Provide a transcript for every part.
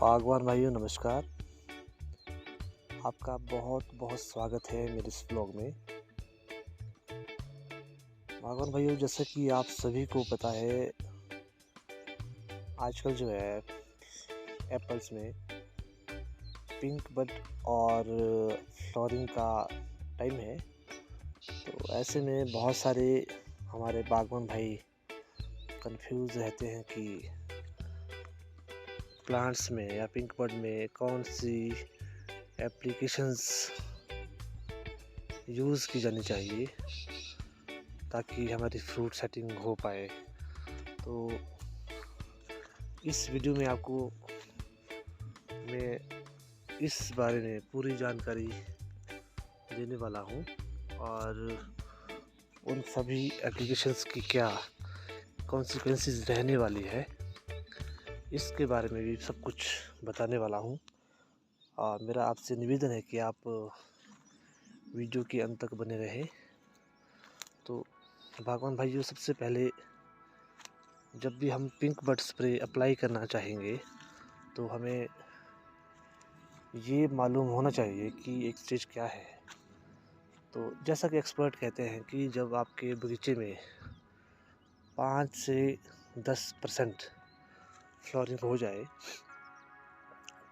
बागवान भाइयों नमस्कार। आपका बहुत बहुत स्वागत है मेरे इस ब्लॉग में। बागवान भाइयों, जैसा कि आप सभी को पता है, आजकल जो है एप्पल्स में पिंक बड और फ्लोरिंग का टाइम है। तो ऐसे में बहुत सारे हमारे बागवान भाई कंफ्यूज रहते हैं कि प्लांट्स में या पिंक बड में कौन सी एप्लीकेशंस यूज़ की जानी चाहिए ताकि हमारी फ्रूट सेटिंग हो पाए। तो इस वीडियो में आपको मैं इस बारे में पूरी जानकारी देने वाला हूँ और उन सभी एप्लीकेशंस की क्या कॉन्सिक्वेंसेस रहने वाली है, इसके बारे में भी सब कुछ बताने वाला हूँ। और मेरा आपसे निवेदन है कि आप वीडियो के अंत तक बने रहें। तो बागवान भाइयों, सबसे पहले जब भी हम पिंक बड स्प्रे अप्लाई करना चाहेंगे तो हमें ये मालूम होना चाहिए कि एक स्टेज क्या है। तो जैसा कि एक्सपर्ट कहते हैं कि जब आपके बगीचे में 5 से 10% फ्लोरिंग हो जाए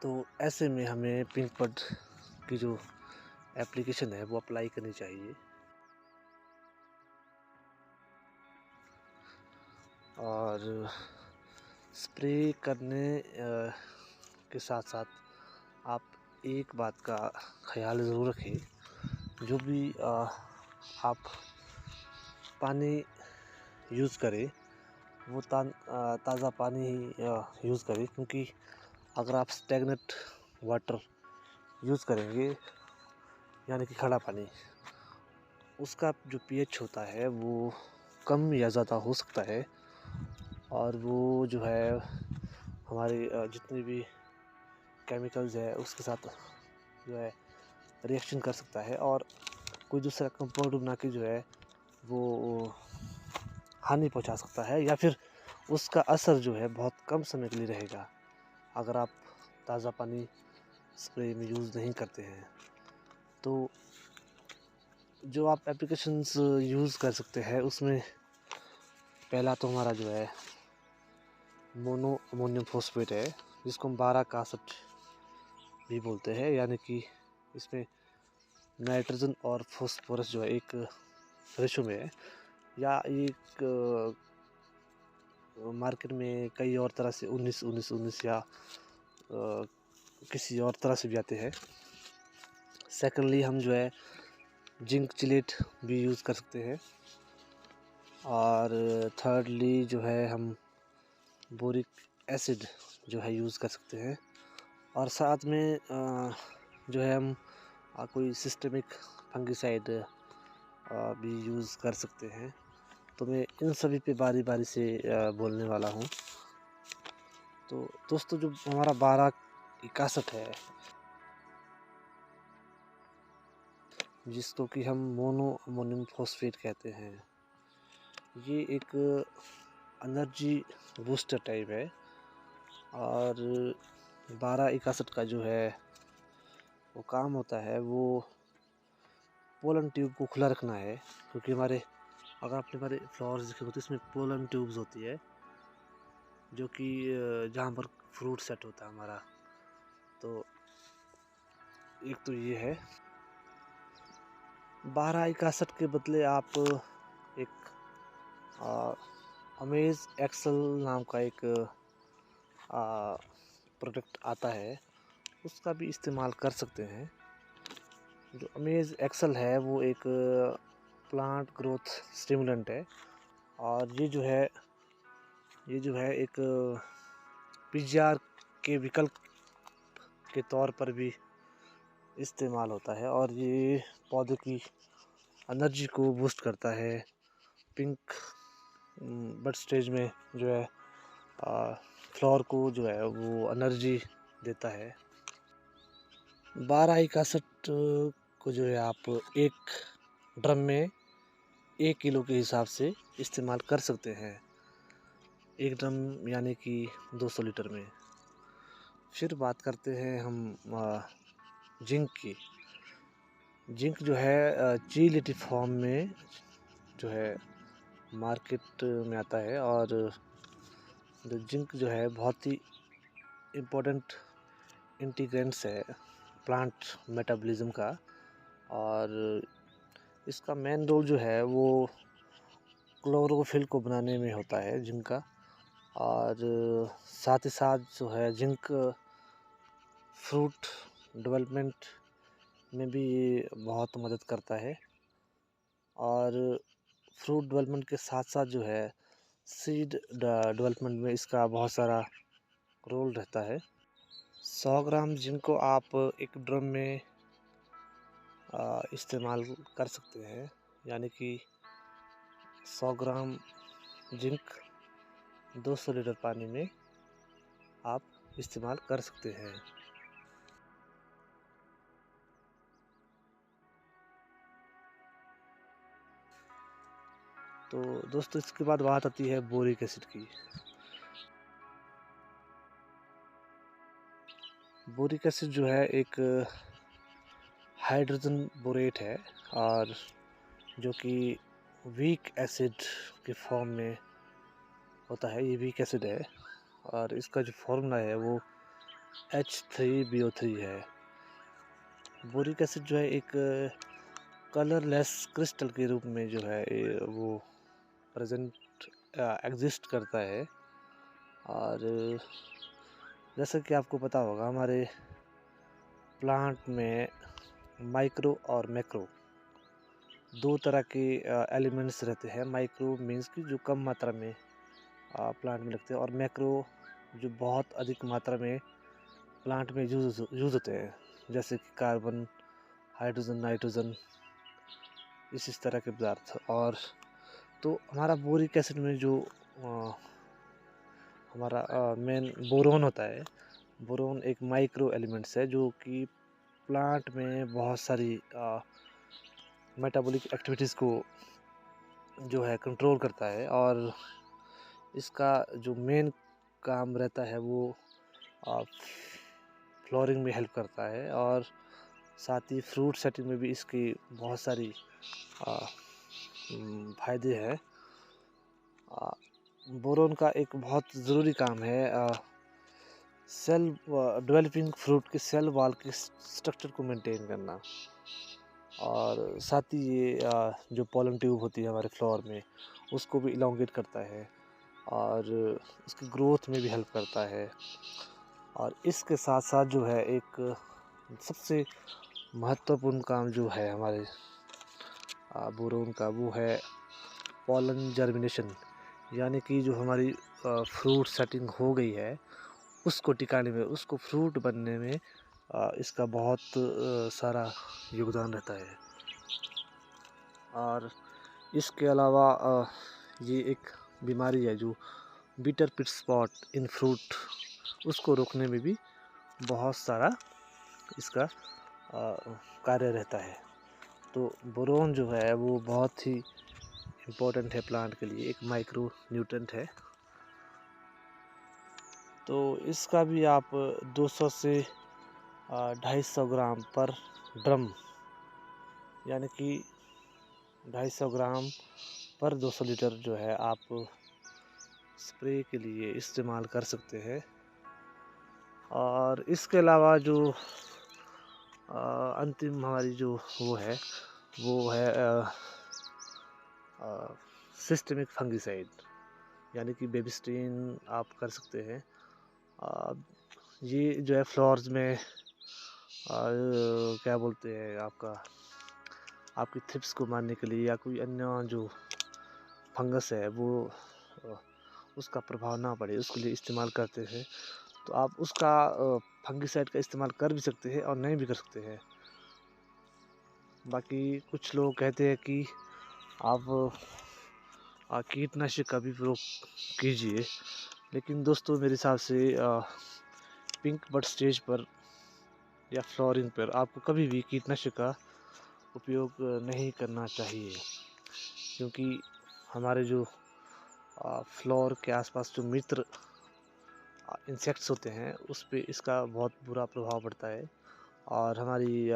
तो ऐसे में हमें पिंक बड की जो एप्लीकेशन है वो अप्लाई करनी चाहिए। और स्प्रे करने के साथ साथ आप एक बात का ख्याल ज़रूर रखें, जो भी आप पानी यूज़ करें वो ताज़ा पानी ही यूज़ करें, क्योंकि अगर आप स्टैग्नेंट वाटर यूज़ करेंगे यानी कि खड़ा पानी, उसका जो पीएच होता है वो कम या ज़्यादा हो सकता है और वो जो है हमारे जितनी भी केमिकल्स है उसके साथ जो है रिएक्शन कर सकता है और कोई दूसरा कंपाउंड बना के जो है वो हानि पहुंचा सकता है, या फिर उसका असर जो है बहुत कम समय के लिए रहेगा अगर आप ताज़ा पानी स्प्रे में यूज़ नहीं करते हैं। तो जो आप एप्लीकेशंस यूज़ कर सकते हैं उसमें पहला तो हमारा जो है मोनो अमोनियम फॉस्फेट है, जिसको हम 12 भी बोलते हैं, यानी कि इसमें नाइट्रोजन और फॉस्फोरस जो है एक रेशो में है, या एक मार्केट में कई और तरह से 19-19-19 या किसी और तरह से भी आते हैं। सेकेंडली हम जो है जिंक चिलेट भी यूज़ कर सकते हैं और थर्डली जो है हम बोरिक एसिड जो है यूज़ कर सकते हैं और साथ में जो है हम कोई सिस्टमिक फंगिसाइड भी यूज़ कर सकते हैं। तो मैं इन सभी पे बारी बारी से बोलने वाला हूँ। तो दोस्तों, जो हमारा 1261 है, जिसको कि हम मोनो अमोनियम फॉस्फेट कहते हैं, ये एक एनर्जी बूस्टर टाइप है और 1261 का जो है वो काम होता है वो पोलन ट्यूब को खुला रखना है, क्योंकि अगर आपने हमारे फ्लावर्स देखे हो तो इसमें पोलन ट्यूब्स होती है जो कि जहाँ पर फ्रूट सेट होता है हमारा। तो एक तो ये है 1261 के बदले आप एक अमेज एक्सल नाम का एक प्रोडक्ट आता है, उसका भी इस्तेमाल कर सकते हैं। जो अमेज एक्सल है वो एक प्लांट ग्रोथ स्टिमुलेंट है और ये जो है एक पीजीआर के विकल्प के तौर पर भी इस्तेमाल होता है और ये पौधे की एनर्जी को बूस्ट करता है। पिंक बड स्टेज में जो है फ्लावर को जो है वो एनर्जी देता है। 1261 को जो है आप एक ड्रम में 1 किलो के हिसाब से इस्तेमाल कर सकते हैं, एक ड्रम यानी कि 200 लीटर में। फिर बात करते हैं हम जिंक की। जिंक जो है चीलिटी फॉर्म में जो है मार्केट में आता है, और जिंक जो है बहुत ही इम्पोर्टेंट इंटीग्रेंट्स है प्लांट मेटाबॉलिज्म का। और इसका मेन रोल जो है वो क्लोरोफिल को बनाने में होता है जिंक का। और साथ ही साथ जो है जिंक फ्रूट डेवलपमेंट में भी बहुत मदद करता है। और फ्रूट डेवलपमेंट के साथ साथ जो है सीड डेवलपमेंट में इसका बहुत सारा रोल रहता है। 100 ग्राम जिंक को आप एक ड्रम में इस्तेमाल कर सकते हैं, यानी कि 100 ग्राम जिंक 200 लीटर पानी में आप इस्तेमाल कर सकते हैं। तो दोस्तों, इसके बाद बात आती है बोरिक एसिड की। बोरिक एसिड जो है एक हाइड्रोजन बोरेट है, और जो कि वीक एसिड के फॉर्म में होता है। ये वीक एसिड है, और इसका जो फॉर्मूला है वो H3BO3 है। बोरिक एसिड जो है एक कलरलेस क्रिस्टल के रूप में जो है वो प्रेजेंट एग्जिस्ट करता है। और जैसा कि आपको पता होगा, हमारे प्लांट में माइक्रो और मैक्रो दो तरह के एलिमेंट्स रहते हैं। माइक्रो मीन्स कि जो कम मात्रा में प्लांट में लगते हैं, और मैक्रो जो बहुत अधिक मात्रा में प्लांट में यूज़ होते हैं, जैसे कि कार्बन, हाइड्रोजन, नाइट्रोजन, इस तरह के पदार्थ। और तो हमारा बोरिक एसिड में जो हमारा मेन बोरोन होता है, बोरोन एक माइक्रो एलिमेंट्स है जो कि प्लांट में बहुत सारी मेटाबॉलिक एक्टिविटीज़ को जो है कंट्रोल करता है। और इसका जो मेन काम रहता है वो फ्लोरिंग में हेल्प करता है, और साथ ही फ्रूट सेटिंग में भी इसकी बहुत सारी फायदे हैं। बोरोन का एक बहुत ज़रूरी काम है सेल डेवलपिंग फ्रूट के सेल वॉल के स्ट्रक्चर को मेंटेन करना। और साथ ही ये जो पॉलन ट्यूब होती है हमारे फ्लावर में, उसको भी इलोंगेट करता है, और उसकी ग्रोथ में भी हेल्प करता है। और इसके साथ साथ जो है एक सबसे महत्वपूर्ण काम जो है हमारे बोरोन का, वो है पॉलन जर्मिनेशन। यानी कि जो हमारी फ्रूट सेटिंग हो गई है उसको टिकाने में, उसको फ्रूट बनने में इसका बहुत सारा योगदान रहता है। और इसके अलावा ये एक बीमारी है जो bitter pit spot in fruit, उसको रोकने में भी बहुत सारा इसका कार्य रहता है। तो बोरोन जो है वो बहुत ही इम्पोर्टेंट है प्लांट के लिए, एक माइक्रो न्यूट्रेंट है। तो इसका भी आप 200 से 250 ग्राम पर ड्रम, यानी कि 250 ग्राम पर 200 लीटर जो है आप स्प्रे के लिए इस्तेमाल कर सकते हैं। और इसके अलावा जो अंतिम हमारी जो वो है सिस्टमिक फंगिसाइड, यानी कि बेबिस्टीन आप कर सकते हैं। ये जो है फ्लावर्स में क्या बोलते हैं आपकी थ्रिप्स को मारने के लिए, या कोई अन्य जो फंगस है वो उसका प्रभाव ना पड़े, उसके लिए इस्तेमाल करते हैं। तो आप उसका फंगिसाइड का इस्तेमाल कर भी सकते हैं और नहीं भी कर सकते हैं। बाकी कुछ लोग कहते हैं कि आप कीटनाशक का भी प्रयोग कीजिए, लेकिन दोस्तों मेरे हिसाब से पिंक बड स्टेज पर या फ्लोरिंग पर आपको कभी भी कीटनाशक का उपयोग नहीं करना चाहिए, क्योंकि हमारे जो फ्लोर के आसपास जो मित्र इंसेक्ट्स होते हैं उस पे इसका बहुत बुरा प्रभाव पड़ता है और हमारी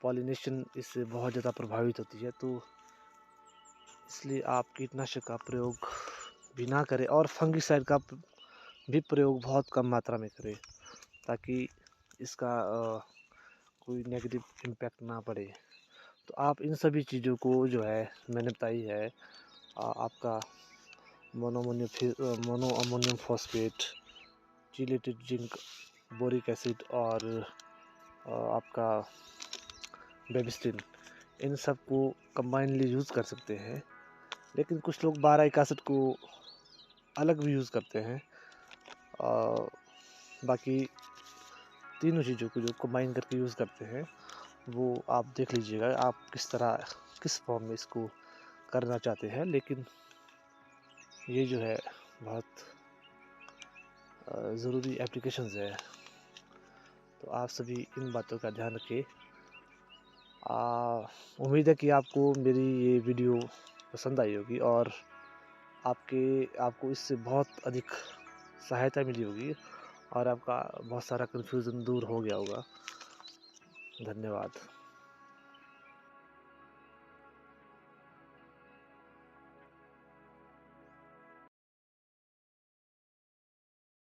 पॉलिनेशन इससे बहुत ज़्यादा प्रभावित होती है। तो इसलिए आप कीटनाशक का प्रयोग भी ना करें और फंगिसाइड का भी प्रयोग बहुत कम मात्रा में करें, ताकि इसका कोई नेगेटिव इम्पैक्ट ना पड़े। तो आप इन सभी चीज़ों को जो है मैंने बताई है, आपका mono ammonium phosphate, chelated zinc, boric acid और आपका बेबिस्टिन, इन सब को कंबाइनली यूज़ कर सकते हैं। लेकिन कुछ लोग 12-61 को अलग भी यूज़ करते हैं। बाकी तीनों चीज़ों को जो कंबाइन करके यूज़ करते हैं वो आप देख लीजिएगा आप किस फॉर्म में इसको करना चाहते हैं। लेकिन ये जो है बहुत ज़रूरी एप्लीकेशंस है, तो आप सभी इन बातों का ध्यान रखें। उम्मीद है कि आपको मेरी ये वीडियो पसंद आई होगी और आपको इससे बहुत अधिक सहायता मिली होगी और आपका बहुत सारा कन्फ्यूज़न दूर हो गया होगा। धन्यवाद।